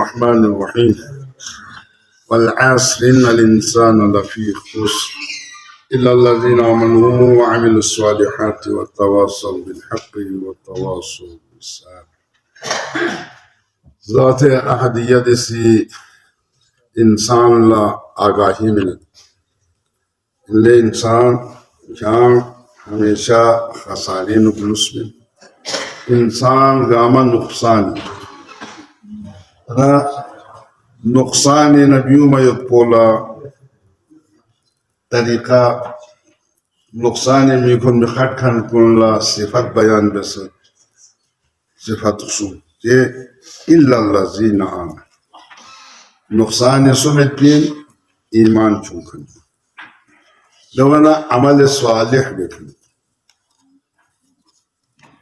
الرحمن الرحيم والعصر إن الإنسان لفي خسر إلا الذين آمنوا وعملوا الصالحات وتواصوا بالحق وتواصوا بالصبر. ذات أحدية سي इंसान ला आगाही मिले ले इंसान जहाँ हमेशा खसारे नुकलुस में इंसान गामा नुकसान नबियों में युद्धपोला तरीका नुकसान में कुन मिखाट खान कुनला सिफत बयान बस सिफत सुन ये इल्लल्लाज़ीना आमनू नुकसान सुमित बिन ईमान चुंकन लवना अमल स्वालिह बिकन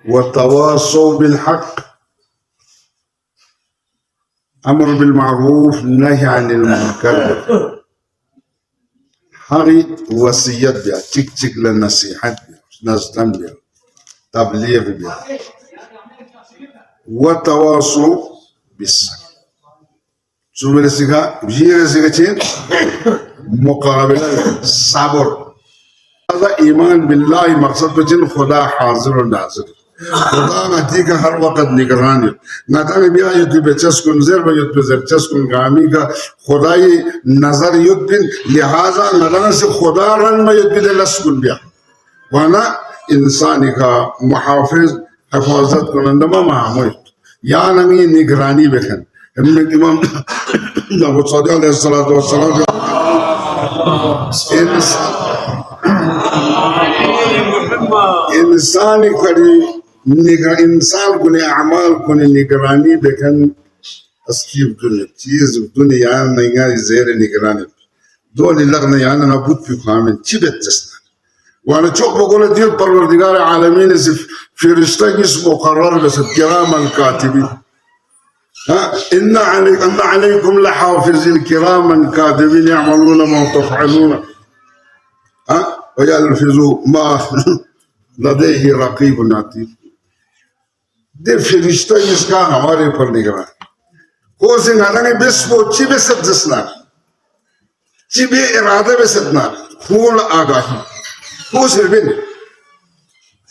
वतवासौ बिलहक अमर बिलमारूफ नही अनिल मुनकर हरी वसीयत बिया चिक चिक ल नसीहत बिया नज़्तम बिया तबलीग बिया वतवासौ बिस्सब्र सुमेर सिखा जीरे सिखा मुकाबला साबर هذا إيمان بالله مقصد بجن خدا حاضر وناظر خدا نتيجة का हर वक्त निगरानी नाताने बिया युद्ध बेचस कुन ज़र बे युद्ध ज़र चस कुन गामी का खुदाई नजर युद्ध बिन लिहाजा नदान से खुदा रन में युद्ध बिन लस कुन बिया वाना इंसानी का मुहाफिज हिफाजत कुनंदमा मामूल या नंगी निगरानी बेखन इमाम अबू सऊद अलैहिस्सलातु वस्सलाम इंसान करी इंसान को ने अमाल को ने निगरानी बेखन अस्कीब दुनिया चीज दुनिया नंगा ज़ेर निगरानी दो निलगना याना नबूत في खामिन चिबत जस्ना वाना चौक बगोला दिल परवरदिगार आलमीन से फरिश्ता किस मुकर्रर बस किराम الكاتبين إن عليكم لحافظين كراما كاتبين يعملون ما تفعلون ويلفظوا ما لديه رقيب عتيد ده فرشتہ इसका हमारे ऊपर निगरान कोई नारायण बिस्मो चिबे सदस्ना चिबे इरादे में सदना फूल आगाही कोई सिर्फ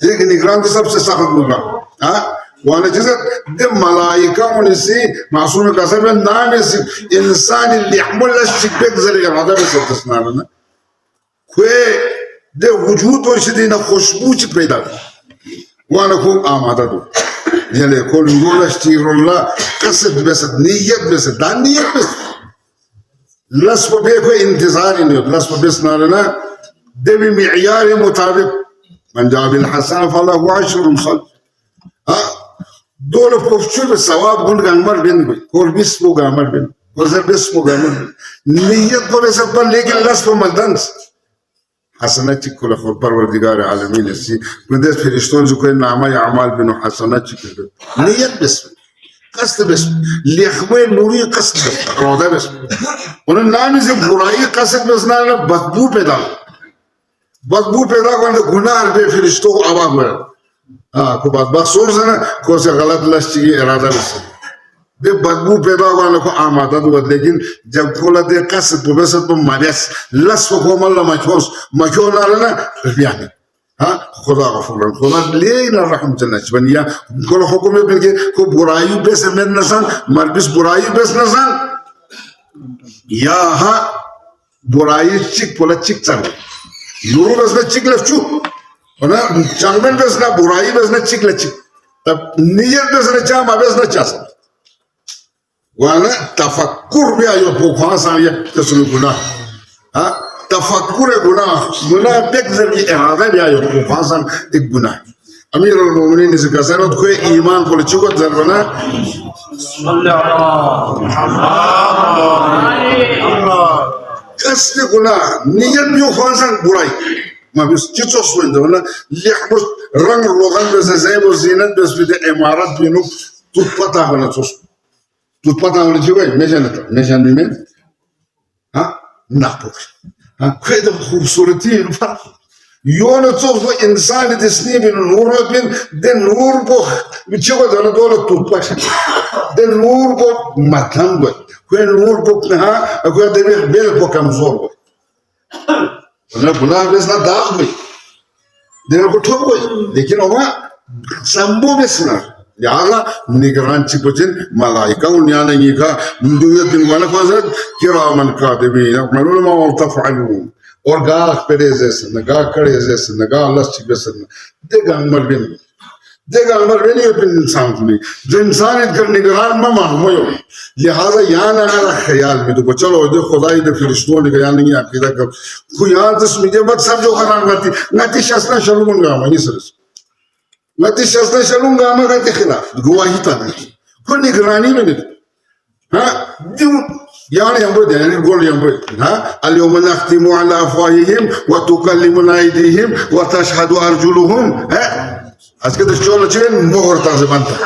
लेकिन निगरान तो सबसे सख्त होगा وانا جزء ده ملائكه ونسي معصوم كسب النام انسان اللي يحمل الشبك زي هذا بس تسمعنا كوي ده وجود وشدينا خوشبو پیدا وانا كون آماده دو يعني كل يقول اشتير الله قصد بس نية بس دان نية بس لسه بيكو انتظار نيو لسه بس نارنا ده بمعيار مطابق من جاء بالحسنة فله 10 صل دول بوفشوا بالثواب قول غامر بين كل بس بو غامر بين وزر بس بو غامر نية بس بس لكن لاس بمالدانس حسنات كل خبر پروردگار عالمين السي مدرس فرشتون جو كل نعمة أعمال بينو حسنات كل نية بس قصد بس ليخوي نوري قصد بس روضة بس وننام زي براي قصد بس نانا بدبو پیدا करने गुनाह पे फरिश्तों को आवाज़ में को बात बख्शूर से ना को से गलत लश्ती की इरादा बस दे बदबू पैदा करने को आमादा तो बस लेकिन जब खोला दे कसर तो बस तो मारिस लस को मल्ला मचोस ना लेना रियानी खुदा का फुलन खुदा ले ना रहम जन्नत बनिया कोल हुक्म में बिल्कि को बुराई बस में नसान मरबिस बुराई बस नसान या बुराई चिक पोला चिक चल यूरो बस ना चिक लफ्चू वना चांगन बस ना बुराई बस ना चिक लचिक तब नियत बस ना चाम बस ना चास वाना तफक्कुर भी आयो पोखासा ये तस्लु गुनाह तफक्कुर गुनाह बेकजर की इरादा भी आयो पोखासा एक गुनाह अमीर अल-मोमिनीन से कहते हैं कोई ईमान को चुका जरबना कसद गुनाह नियत भी पोखासा बुराई ما بس تجوز وين ليحبس رنگ روغان بس زي وزينات بس بدي إمارات بينو تطبطها ولا تطبطها ولا شو كذا ميشان بيمين نابوك كذا خوبصورتي يونا تصوف إنسان تسني بالنور بين ده نور بو بتشوف ده دولة توباش ده نور بو مكان بو كل نور بو نها أقول ده بيل بو كم زور بو ولا بس لا داخل بو ده بو توب بو لكن هو سامبو بسنا يلا نيجران تبجن ملاك ونيانا نيجا من دوية وانا فازت كراما كاتبين يعملون ما تفعلون और गाख पेरे जैसे न गाख करे जैसे न गाख लस्सी जैसे न देगा अमर बेनी अपने इंसान को नहीं जो इंसान इधर निगरान में मालूम हो लिहाजा यहाँ ना मेरा ख्याल में तो चलो जो खुदाई दे फिरिश्तों ने कहा नहीं आपकी तक कोई यहाँ तो मुझे मत समझो करान नाती शास्त्र शलूंगा मैं ये सरस नाती शास्त्र शलूंगा मैं कहते खिलाफ गवाही ताने कोई निगरानी में नहीं ها يعني ينبغي يعني نقول ينبغي ها اليوم نختم على افواههم وتكلمنا ايديهم وتشهد ارجلهم ها اسكت الشغل تشين مهر تازمانتا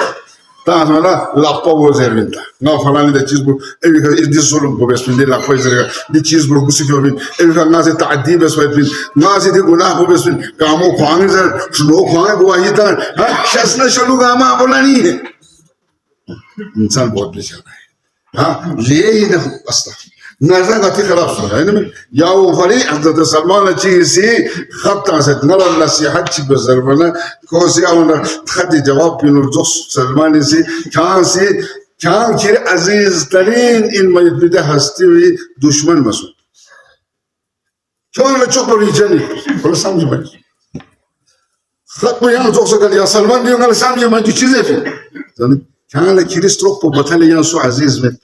تازمانا لا بوزر انت نا فلان ده تشيز بو اي دي سولم بو بس من لا بوزر دي تشيز بو كسيو من اي كان ناس تعدي بس وين ناس دي غنا بو بس كامو خوان شنو خوان گواهی تان ها شاسنا شلو غاما بولاني انسان बहुत बेचारा है ها ليه ده اصلا نازل نتي خلاص يعني يا وفري حضرت سلمان تشيسي خط عسد نرى النصيحه بزربنا كوسي او تخدي جواب بنرجس سلمان سي كان كير عزيز ترين ان ما يبدا هستي دشمن مسو كان çok ريجاني ولا سامي ما خط ما ينزوس قال يا سلمان دي قال سامي ما تشيزي كان كريستروف بطل ينسو عزيز من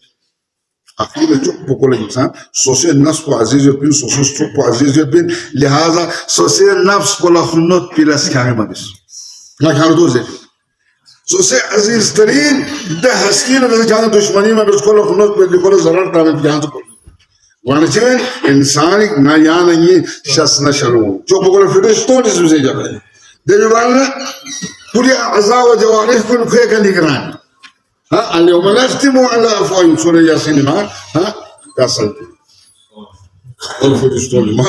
أقول لك بقول الإنسان سوسي النفس عزيز يبين سوسي ستروف عزيز يبين لهذا سوسي النفس كل خنوت بلاس كارما بس ما كانوا دوزي سوسي عزيز ترين ده هسكين ده جانا دشمني ما بس كل خنوت بدي كل زرار تعمل جانا تقول وانا شايف إنسان ما يعني شخص نشلون جو بقول فريستون يسوي جانا ده يبغى كل أعضاء وجوارح كل كي كان يقرأ ها اليوم نختم على أفواههم سورة ياسين ها كسل الفريستون ما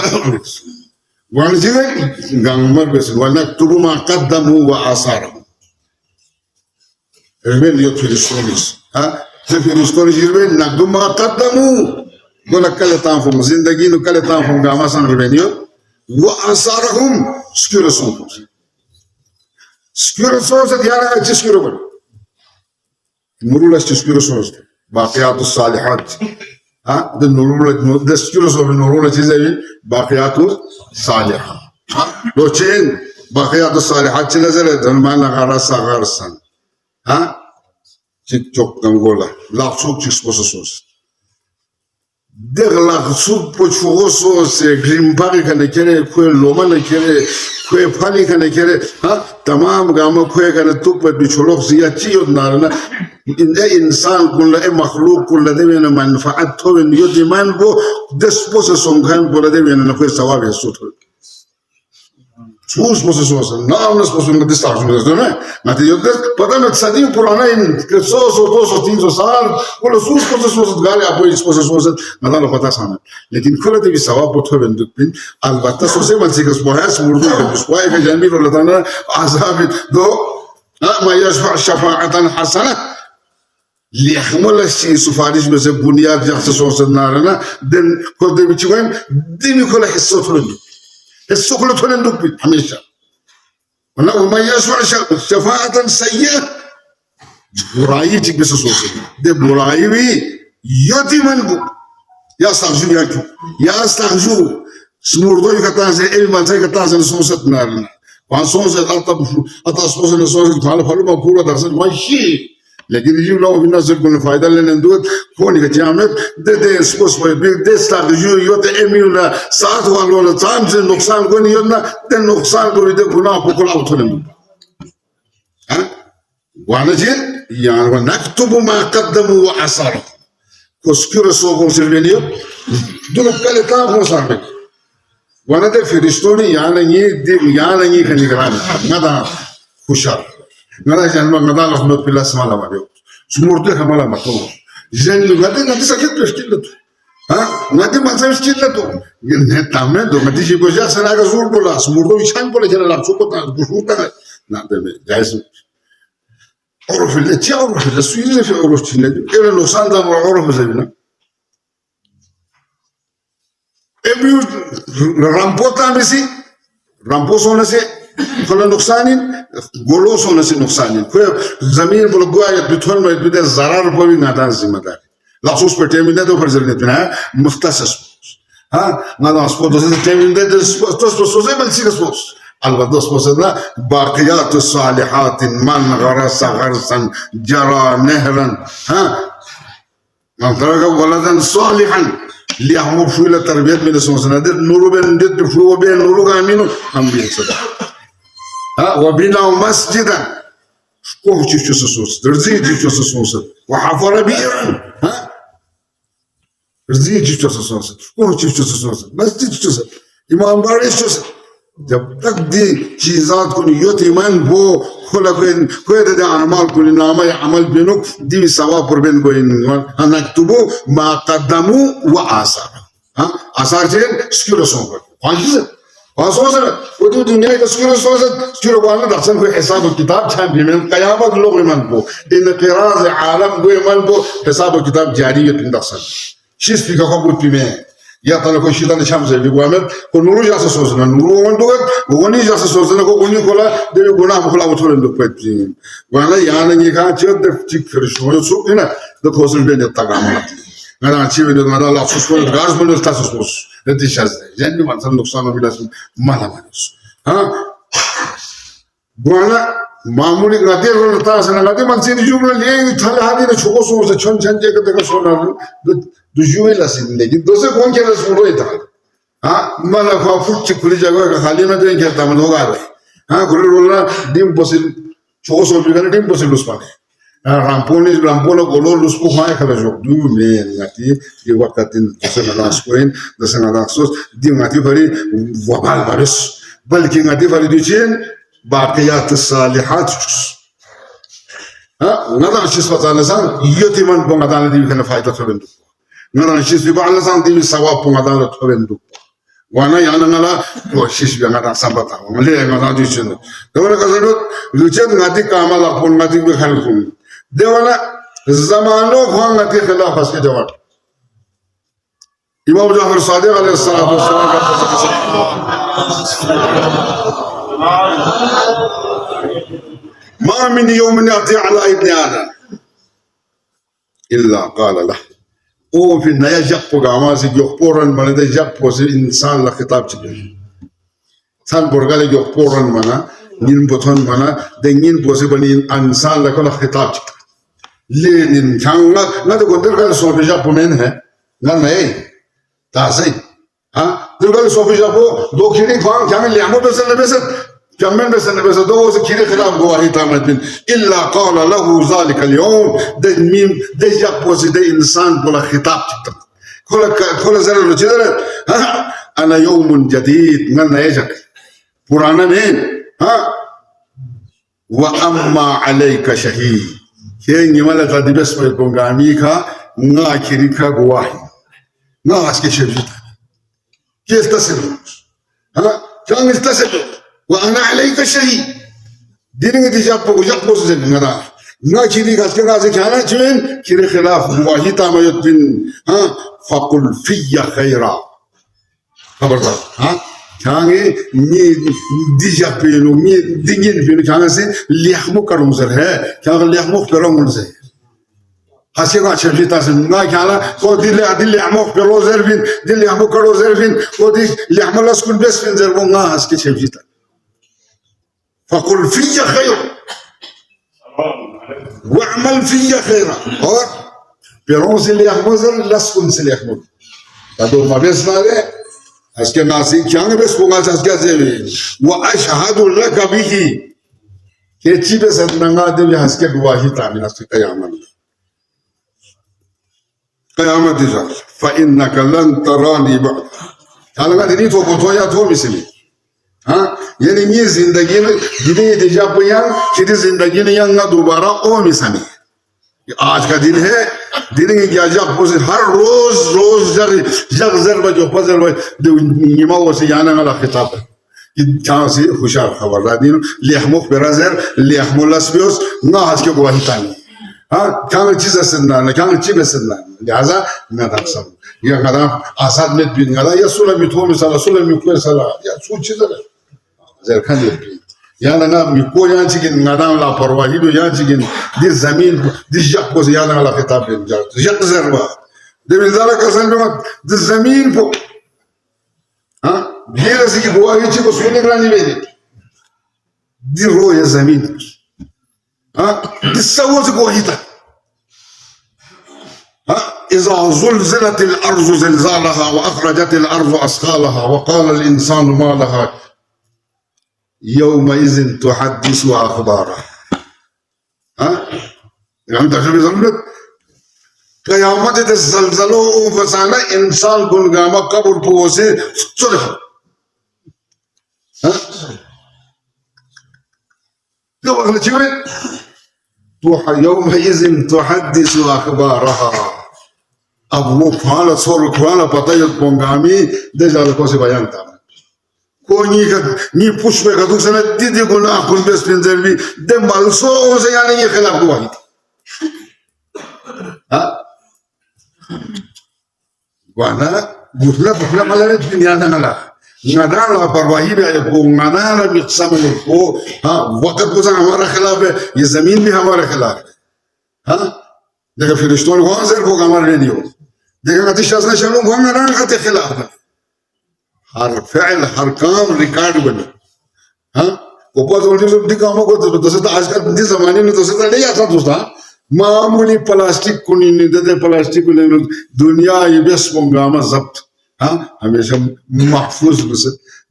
وانا جينا غامر بس ونكتب ما قدموا وآثارهم ربنا يتفريستونيس ها تفريستونيس ربنا نكتب ما قدموا ولا كل تانفهم زندگی نو كل تانفهم غامسان ربنا وآثارهم سكيرسون سكيرسون ديانا تسكيرون نورول سكيرسون باقيات الصالحات ها ده نورول ده سكيرسون نورول تزين باقيات الصالحات لو تشين باقيات الصالحات نزلت ما غرس غرسان ها تيك توك نقوله لا سوق تسبوسوس دغلا سوق بوشوسوس غريمباري كان كره كو لومان كره كو فالي كان كره ها تمام غاما كو كان توك بيشولوك زياتي يدنارنا إن إنسان كل مخلوق كل ده من منفعته من يدمان بو دسبوسوس كان بولا ده من نكو ثواب يسوت سوس بوسوس نعم نسبوس من دستاجمس ده ما تيجي पता मैं सदियों पुराना इन 100 200 300 साल वो सूस बसोस गाले आपको इस बसोस नला लो पता सामने लेकिन खुला तो भी सवाब बहुत है बिन अलबत्ता सोसे मन से बहस मुर्दू के बिस्वाई के जानबी रो लताना आजाब दो ما يشفع شفاعة حسنة ليحمل الشيء سفارش بس بنياد جالس سوس النارنا دن كل ده بيجوين دين كل حسه تلندو حسه كله تلندو بيت هميشة وما يشفع شفاعة سيئة براي تيجي بس سوسي ده براي بي يدي منبو يا استغفر يا استغفر سموردو يكتازي اي مالتي يكتازي سوسة نارنا وان سوسة أتا سوسة تعالى فلو ما كورا درسل ما شيء لكن يجي لو في الناس يقولون فايدة لنا ندود كوني كجامد ده سبوس ما يبيك ده استغفر يوت اميونا ساعات والولا تامز النقصان كوني يونا ده النقصان كوني ده كنا بكل أوتونم ها وانا جيل يعني ونكتب ما قدموا وآثارهم كسكير سوقهم سيرفينيو دول كله تام صاربك وانا ده فريستوني يعني كني كلام ندا خشار ندا جنب ندا لخنوت بلا سمالا ماريو سمورته كمالا ماتو جن ندا سكت بشكل ngati mansa chilla to ne tamme do ngati shi boja sana ga zur bola smurdo ichan bola jela la chuko ta kushuta na de jais عرف اللي تعرف السويد في عرف تشيل إلى لو صندم وعرف زينا إبيو رامبوتا ميسي رامبوسون نسي خلا نقصانين غلوسون نسي نقصانين كل زمين بلغوا بتون ما يبدأ زرار بوي نادان زمدار لا سوس بتعمل ده فرزرني بنا مختص نادان سبوت ده تعمل ده سبوت زي ما تسير سبوت البدوس بوسنا باقيات الصالحات من غرس غرسا جرى نهرا من ترك ولدا صالحا ليحمل شو الى تربيه من السنه نور بين ندت شو بين نور كامينو هم بيصدا وبنى مسجدا شكوه تشوف سوس درزي تشوف سوس وحفر بئرا درزي تشوف سوس شكوه تشوف سوس مسجد تشوف امام باريس تشوف जब तक दी चीज़ात को नियत ईमान वो खुला कोई दे अमाल को नामा या अमल बिनो दी सवाब पर बिन कोई अनक्तुबो मा कद्दमु व आसार आसार चेन स्क्यूरो सोंग पांच वो तो दुनिया का स्क्यूरो वाला दर्शन कोई हिसाब किताब छान भी में कयामत लोग ईमान को इन क़िराज़ आलम को ईमान को हिसाब किताब जारी है दर्शन शीश भी का कबूत भी में या तने कोई शिदा ने शाम से भी गुआमें को नूरू जासे सोचना नूरू वन तो वो वनी जासे सोचना को उन्हीं कोला देवी गुनाह मुखला उठोले लोग पैती वाला यहाँ नहीं कहाँ चेक दे चिक फिर शोर सुख है ना तो कोसल बेने तगामा मैं अच्छी वीडियो में डाला सुस्पोल गार्स बनो स्टास सुस्पोस रेडी शाज़ जैनी मानसन नुकसान हो बिलास माला मानुस वाला मामूली गाते रोल तास ना गाते मानसिन जुबल ये थाले हाथी ने छोको सोच से छन छन जगह देखा सोना do juila sinde gi dose kon kera suro ita mala fa fucci kuli jago ka halima den ke tam no gale kuli rola dim posil choso bi gane dim posil uspane rampolo golo luspo ha kala jok du me ngati ye wakatin dose na skoin dose na daksos dim ngati bari wabal baris balki ngati bari duchen baqiyat as-salihat nada shis fatana san yotiman bongadana di kana faida tobendu ngana shis bi ba'ala san di sawab pongadana tobendu wana yana ngala ko shis bi ngada sambata ngale ngada di chen dawala kasado luchen ngati kamala pon ngati bi khalkum dewala zamano khon ngati khilaf as ke jawab imam Jafar Sadiq alayhi salatu wassalam ما من يوم يأتي على ابن آدم إلا قال له او في النهاية جابو قاماسي يخبورن من ده جابو سي إنسان لخطاب تجي سان برغالي يخبورن منا نين بطن منا ده نين بوسي بني إنسان لكو لخطاب تجي لين كان لا تقول درغالي صوفي جابو من ہے نال نهي تاسي درغالي صوفي جابو دو كيري فان كامل لعمو بسن بسن كمان بس أنا بس دوز كذي خلاف جواهي تامدين إلا قال له ذلك اليوم ده مين ده جابوس ده إنسان بلا خطاب كل زر الرجال أنا يوم جديد من يجك قرانا مين وأما عليك شهيد كين يملا تدي بس بيكون عميكا نا كيريكا جواهي نا أسكت شيء كيف تصل كان يتصل وأنا عليك شهيد دينك تجابو جابو زين نا كيري كاسكي كاسكي كانا جين كيري خلاف واحد تام يتبين فقل في خيرا خبردار كاني مي ديجابينو مي دينين بينو كانا سي ليحمو كرم زر ہے كان ليحمو كرم زر هاسي كان شبي تاسن نا كانا كو دي ليحمو كرو زرفين دي ليحمو كرو زرفين كو دي ليحمو لاسكون بس فين زربو نا هاسكي شبي تا فقل في خير واعمل في خيرا اور پیروں سے لے احمد لسکن سے لے احمد تدور ما بيسنا ده اسكي ناسي كان بس بوغا اسكي زي واشهد لك به كيتي بس نغا ده اسكي گواہی تعمل اس قيامت دي فانك لن تراني بعد انا قاعد دي تو يا تو مثلي यानी ये जिंदगी में जितने दिशा पे यार किसी जिंदगी ने यहाँ दोबारा ओ मिसामी आज का दिन है, दिन की क्या जब हर रोज रोज जग जरबा जो पजर निमा से जाना वाला खिताब है कि जहाँ से खुशाल खबर दिन लिहमुख बेराजर लिहमुलसबियोस ना आज के गवाही तानी हाँ क्या चीज़ सन्ना क्या चीज़ सन्ना लिहाजा मैं दाक्सम या कदा आसाद में बिन गला या सुला मिथो मिसाला सुला मिथो साला या सूची जरा जरखान ये या ना मिको या चिकिन नदाम ला परवाही दो या चिकिन दिस जमीन दिस जग को या ना ला खिताब बिन जा जग जरबा दे मिलता कसन में दिस जमीन को हाँ ये रसी की गवाही ची को सुने ग्रानी में दी रो ये जमीन हाँ दिस सवो से गवाही था हाँ إذا زلزلت الأرض زلزالها وأخرجت الأرض أثقالها وقال الإنسان ما لها يومئذ تحدث أخبارها ها يعني تجربة زلزلت قيامت الزلزلة فسانا إنسان كل قام قبر بوسي صلح ها يومئذ تحدث أخبارها अब वो खाना सोर खाना पता है पोंगामी दे जाले को से बयान था कोई नहीं पुष्प का दूसरा ने दीदी को ना कुल बेस पिंजर भी दे मालसो से यानी ये खिलाफ हुआ ही हाँ वाना बुफला मालने दुनिया ना ला नदार ला परवाही भी है को नदार ला मिक्सम ले को हाँ वक्त को हमारा खिलाफ है ये जमीन भी हमारे खिलाफ है हाँ देखो फिरिश्तों को हाजिर को हमारे नहीं हो देखा कति शासन चलूं वो ना करते खिलाफ हर फ़ैल हर काम रिकॉर्ड बने हाँ ऊपर तो जो दिखामा को तो से आजकल इस ज़माने में तो से नहीं आता दोस्ता मामूली प्लास्टिक को नहीं देते प्लास्टिक को नहीं दुनिया ये बेस पंगामा जब्त हाँ हमेशा महफूज बस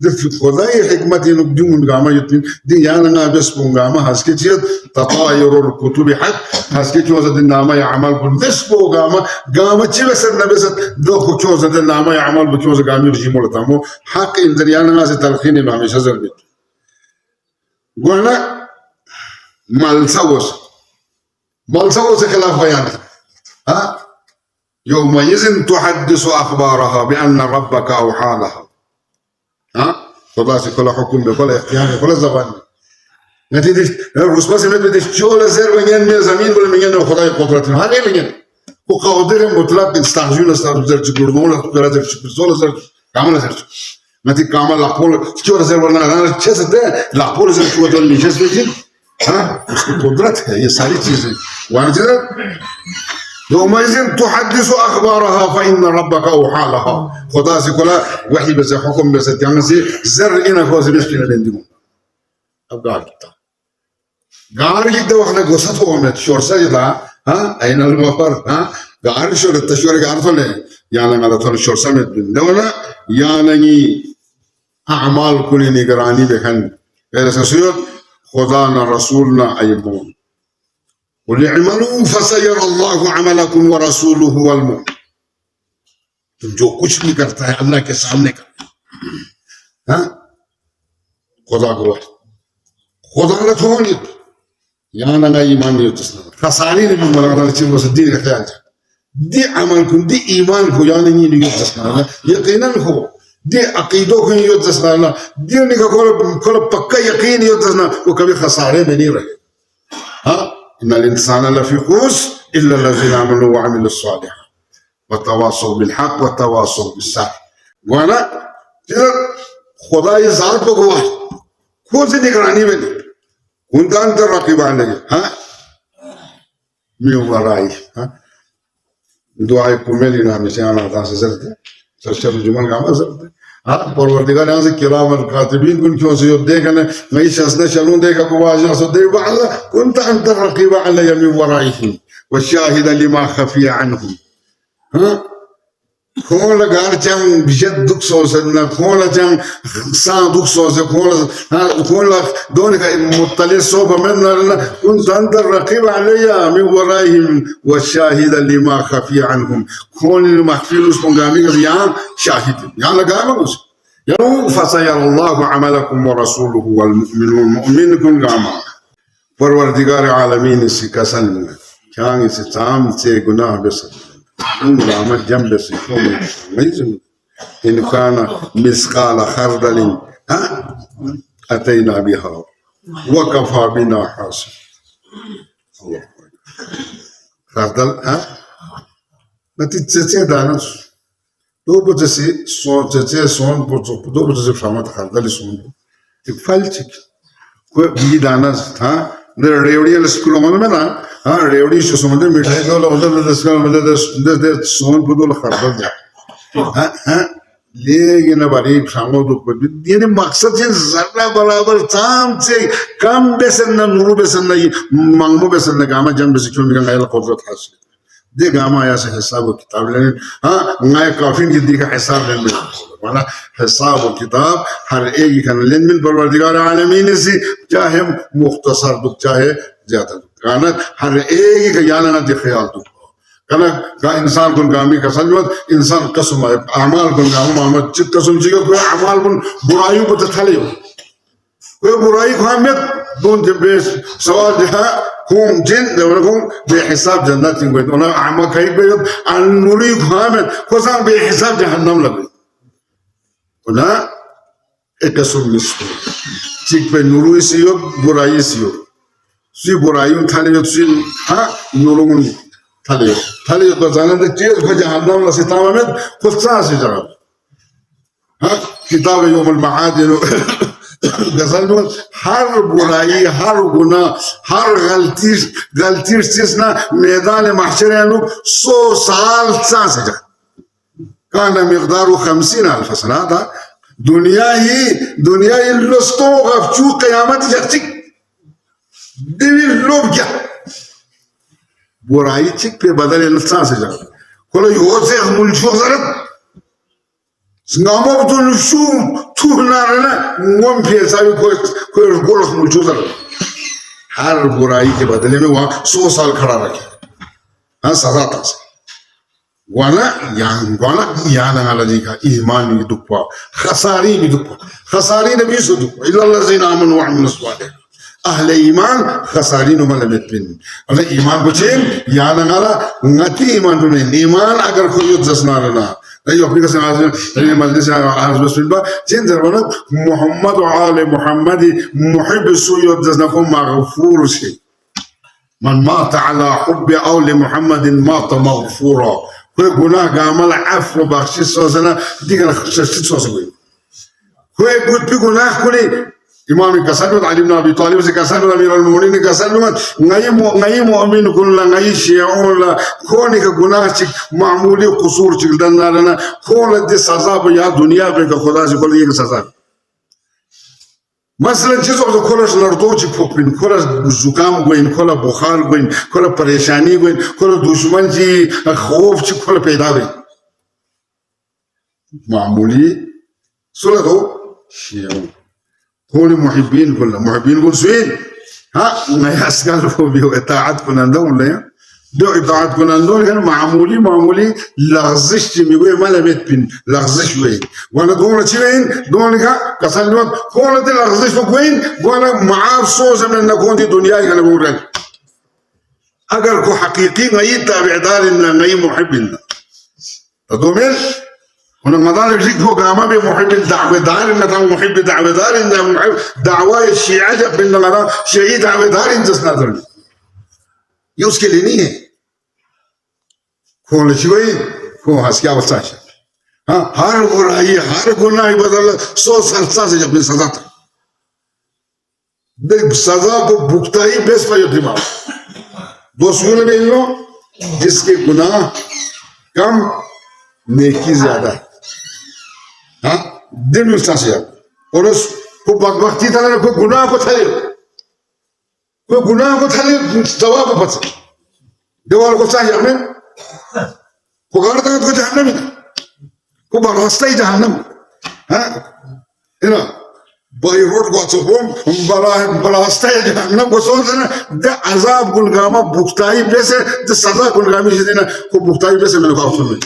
जब खुदा ये हिकमत ये लोग जुम्मन गामा युतिन दिन याना ना बेस पंगामा हंसके चीज़ ततायर और कुतुबी हक हंसके चीज़ दिन नामा या अमल कुन बेस पंगामा गामा चीज़ सर न बेस दो कुछ दिन नामा या अमल बच्चों से गामी रजीम होता मो हक इंदर याना ना से तलखीन में हमेशा ज़रूरी गुना मलसावस से खिलाफ बयान हाँ يومئذ تحدث أخبارها بأن ربك أوحى لها ها خلاص كل حكم بكل يعني كل زبان نتيجة الرسول سمعت بدي شو لازم بيجين من زمين ولا بيجين خداي قدرتنا هذا بيجين وقادر مطلق استعجل تقولون قادر تقولون زر كامل زر نتيجة كامل لاقول شو لازم ولا أنا شيء ده لاقول زر شو ده اللي جالس بيجين ها قدرت هي ساري چیزیں وانا كده يومئذ تحدث أخبارها فإن ربك أوحى لها خدا سي كلا وحي بس حكم بس يعني زر إنا كوز بس كنا بندمون अब गार की तो वहाँ गोसा तो हमें शोरसा जिता हाँ ऐनल मफर हाँ गार शोर तश्वर गार तो ले याना गाला तो शोरसा में बिंदवना याना की अमाल कुली निगरानी देखन ऐसे सुयों खुदा न रसूल न अयबून قل اعملوا فسيرى الله عملكم ورسوله والمؤمن जो कुछ भी करता है अल्लाह के सामने करता है हाँ खुदा को खुदा ने थोड़ी यहाँ ना ईमान नहीं होता खसारी ने भी मलाना चाहिए वो सदी का ख्याल दे अमल को दे ईमान को यानी नहीं होता यकीनन हो दे अकीदों को नहीं होता दे उनका कोई पक्का यकीन नहीं होता वो कभी खसारे में नहीं रहे हाँ إن الإنسان لفي خسر إلا الذين آمنوا وعملوا الصالحات وتواصوا بالحق وتواصوا بالصبر وانا خداي ذات بگواہ خود سے نگرانی میں كنت أنت الرقيب علي ها من ورائي ها دعاء كمالي نعمي سيانا عطان سزلت سرشر الجمال قام أزلت हाँ परवरदिगार यहाँ से किराम कातिबीन कुन क्यों से युद्ध देखा ने मैं शस्त्र चलूं देखा को वाजा सो दे बाला कुंत अंत रकीब अल्लाह यमी वराइही वशाहिद लिमा खफिया अन्हु हाँ कौन लगार चम बिजत दुख सो से न कौन चम सा दुख सो से हाँ कौन लग दोनों का मुत्तले सो बमन न कुंत अंत रकीब अल्लाह यमी वराइही वशाहिद लिमा खफिया अन्हु कौन المخفي उसकोंगामी का यहाँ शाहिद यहाँ लगा मगुस يوم فسيرى الله عملكم ورسوله والمؤمنون مؤمنكم قاما परवरदिगार आलमीन इसकी कसम كان يستعمل تي جناه بس عمل جنب بس يكون ميزن إن كان مثقال خردل ها أتينا بها وكفى بنا حاسب الله خردل ها ما تتسي دانس دو بتسي صون تتسي صون دو بتسي فهمت خردل صون تفلتك كو بي دانس ها रेवड़ी स्कूलों में ना हाँ रेवड़ी सुसुमंदर मिठाई तो लोग उधर दस का सोन पुदोल खरबल जा हाँ हाँ लेकिन बारी शामो तो ये ने मकसद है ज़रा बराबर ताम से कम बेसन ना नूर बेसन ना ये मांगमो बेसन ना गामा जन्म बेसन क्यों निकल गया कोर्ट हासिल दे गामा या से हिसाब व किताब लेने हाँ नाय काफी जिद्दी का हिसाब लेने वाला हिसाब व किताब हर एक ही खाने लेने में परवरदिगार आलमीन से चाहे मुख्तसर दुख चाहे ज़्यादा दुख काना हर एक ही का याना ना दिख्याल दुख काना का इंसान कुन गामी का सलमत इंसान कसम है अमाल कुन गामी मामला चित कसम चीज़ कोई अमाल कुन बुराइयों को तथाले कोई बुराई को हमें दोन जबेस सवाल जहाँ कौन जिन देवरकों बेहिसाब जन्नत इंगोई तो ना आमा कहीं पे जब अनुरी खामें कोसां बेहिसाब जहन्नम लगे तो ना एक कसम मिस्टर चिक पे नूरी सियो बुराई सियो सी बुराइयों थाले जो सी हाँ नूरों थाले तो जाने दे चीज़ को जहन्नम लसिताम में कुछ से जरा हाँ किताब योमल महादिनो गज़ल में हर बुराई हर गुनाह हर गलती चीज़ ना मैदान महशर है लोग 100 साल से जा काना मिक़दारु 50,000 सना था दुनिया ही लस्तों गफ्चू क़यामत जक्तिक दिवी लोग क्या बुराई चिक पे बदले लस्सा से जा कोलो योसे मुल्शो ज़रत Ngamo betul su tuh narana ngompil sabi कोई गोलख मुल्चू ज़रत हर बुराई के बदले में वहाँ 100 साल खड़ा रखे हाँ सजा था से वाला यान आला जी का ईमान भी दुखा खसारी भी दुखा खसारी ने भी सो दुखा इल्लल्लाह ज़ीना आमन व अमिलुस सालिहात अहले ईमान खसारी नो मल बेतबिन अरे ईमान बचें यान आला ngati ईमान तुम्हें ईमान अगर कोई जस्ना रहना नहीं अपनी कसम आज ने मजलिस आज बसमिल बा जिन जरबना मोहम्मद व आले मोहम्मद मुहिब सुयद जस्ना को मगफूर से मन मात अला हुब आले मोहम्मद मात मगफूरा कोई गुनाह गामल अफ़्व बख्शिश सोचना दिगर खशश सोचना कोई कुछ भी गुनाह कोई इमाम कसरत अली इब्न अबी तालिब से कसरत अमीर अल-मोमिनीन कसरत ngayi mu'min kulla ngayi shi'un la koni ka गुनाह चिक मामूली कसूर चिक दन्नारना कोला दे सजा पे या दुनिया पे का खुदा से कोला ये सजा मसलन चीज़ों को कोला लड़तो चिक फोपिन कोला जुकाम गोइन कोला बुखार गोइन कोला परेशानी गोइन कोला दुश्मन जी खौफ चिक कोला पैदा हुई मामूली सुला तो शि'un كل محبين كل سوين ها ما يسكالوا بيو إطاعت كنا دول لا دو إطاعت كنا دول كان معمولي لغزش ميقول ما لبيت بين لغزش وين وانا دون شيء دون كسر نوت كون ده لغزش وين وانا معاف صوص من نكون دي دنيا كنا بقول أجر كو حقيقي غير تابع دارنا غير محبنا تدومين هنا مدار يجيكوا كلامه بمحب الدعوة دار إن تام محب الدعوة دار إن محب دعوة الشيعة جب إن مدار شيعي دعوة دار إن جسنا دار يوسكلي नहीं है कौन शिवाई कौन हंस क्या बच्चा है हाँ हर बुराई हर गुनाह बदल 100 साल से जब सजा था देख सजा को भुगता ही बेस पर दिमाग दोस्तों ने इन लो जिसके गुनाह कम नेकी ज्यादा है हाँ दिन में सासिया और उसको बकबकती तरह कोई गुनाह को थले जवाब बच दीवार को चाहिए हमें पुकारता है तो जहन्नम ही को बरास्ता ही जहन्नम हाँ इना बाई रोड को चुपम बरास्ता ही जहन्नम को सोचना द अज़ाब गुलगामा भुगताई वैसे द सजा गुलगामी से देना को भुगताई वैसे मैंने कहा सुन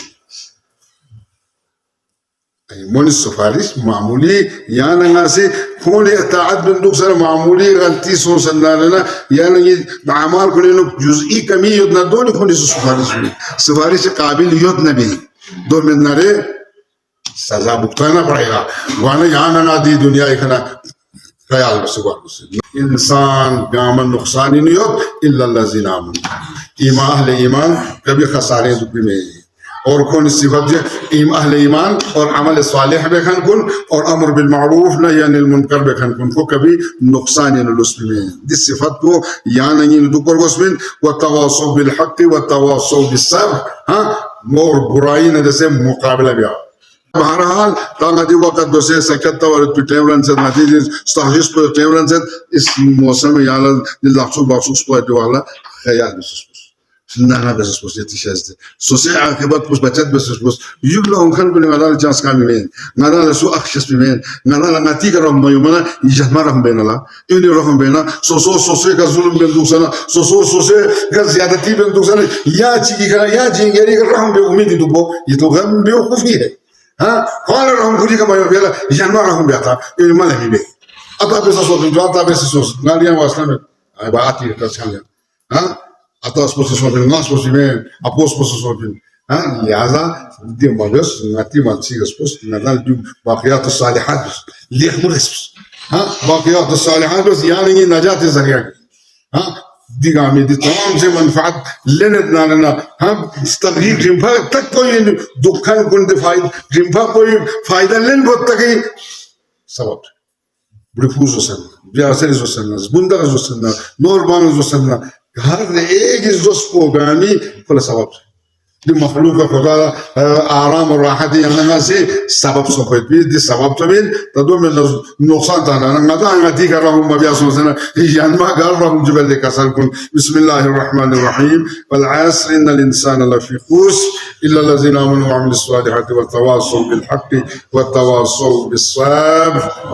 من السفارش معمولي يعني ناسي كوني اتعاد بندوق سنة معمولي غلطي سو سنانا يعني عمال كلنا جزئي كمي يدنا دول كوني سفارش قابل يدنا به دول من ناري سزا भुगताना पड़ेगा वाने यहाँ ना दी दुनिया इतना ख्याल बस इंसान गामन नुकसान ही नहीं हो इल्ला लज़ीना आमनू ईमान कभी खसारे दुखी में और कौन सिफत है अहले ईमान और अमल सालिह बेखन कुन और अमर बिल मारूफ नही अनिल मुनकर बेखन कुन को कभी नुकसान न लुस्म में दिस सिफत को या नहीं दुपर गोस्मिन व तवासौ बिल हक व तवासौ बिस सब्र हां मोर बुराई ने जैसे मुकाबला भी बहरहाल तांगादी वक्त दोसे सकता और टेवरन से नतीजे स्टाजिस पर टेवरन से इस मौसम में याला दिलासु बासुस पर वाला ख्याल नाना बस बस यतिशazde सोसे आखिरत बस बचत बस बस युगला उनखन को ngala chance का में ngala su akhshas में ngala ngati का रम मना इजमा रम बेनला इने रम बेना सोसे का जुल्म बन दुसना सोसे का ज्यादती बन दुसना या चीकी का या जिंगरी का रम बे उम्मीद दुबो ये तो गम बेवकूफी है हाँ कौन रहा खुदी का मायो बेला जानवा रहा हूँ बेटा ये माले ही बे आता बेसा सोच जो आता बेसा सोच नालियां वास्ता में आई बात ही कर चल हाँ आता स्पोर्ट्स सोच ना स्पोर्ट्स में अपोस स्पोर्ट्स सोच हाँ लिहाजा दे मगस नाती मानसी का स्पोर्ट्स नादाल जो बाकियात सालिहात लिख मुरस हाँ बाकियात सालिहात बस यानी ये नजात ज़रिया हाँ दिगा में दी तमाम से मनफात लेने ना हम तकरीब जिम्फा तक कोई दुखन कुंड जिम्फा कोई फायदा लेन बहुत तक ही सबब ब्रिफूज वसन ब्यासर वसन बुंदा वसन नॉर्मल वसन हर एक इस दोस्त को गामी फल सबब दि मखलूक का खुदा आराम और राहत यहाँ से सबब सोफेट भी दि सबब तमिल तदो में नुकसान ताना नगा नगाती कर रहा हूँ मबिया सोचना यानमा कर रहा हूँ जबल देखा सल कुन बिस्मिल्लाहिर्रहमानिर्रहीम वल अस्र इन्नल इंसान लफी खुस्र इल्ला लज़ीना आमनू व अमिलुस सालिहाति व तवासौ बिल हक़्क़ि व तवासौ बिस सब्र।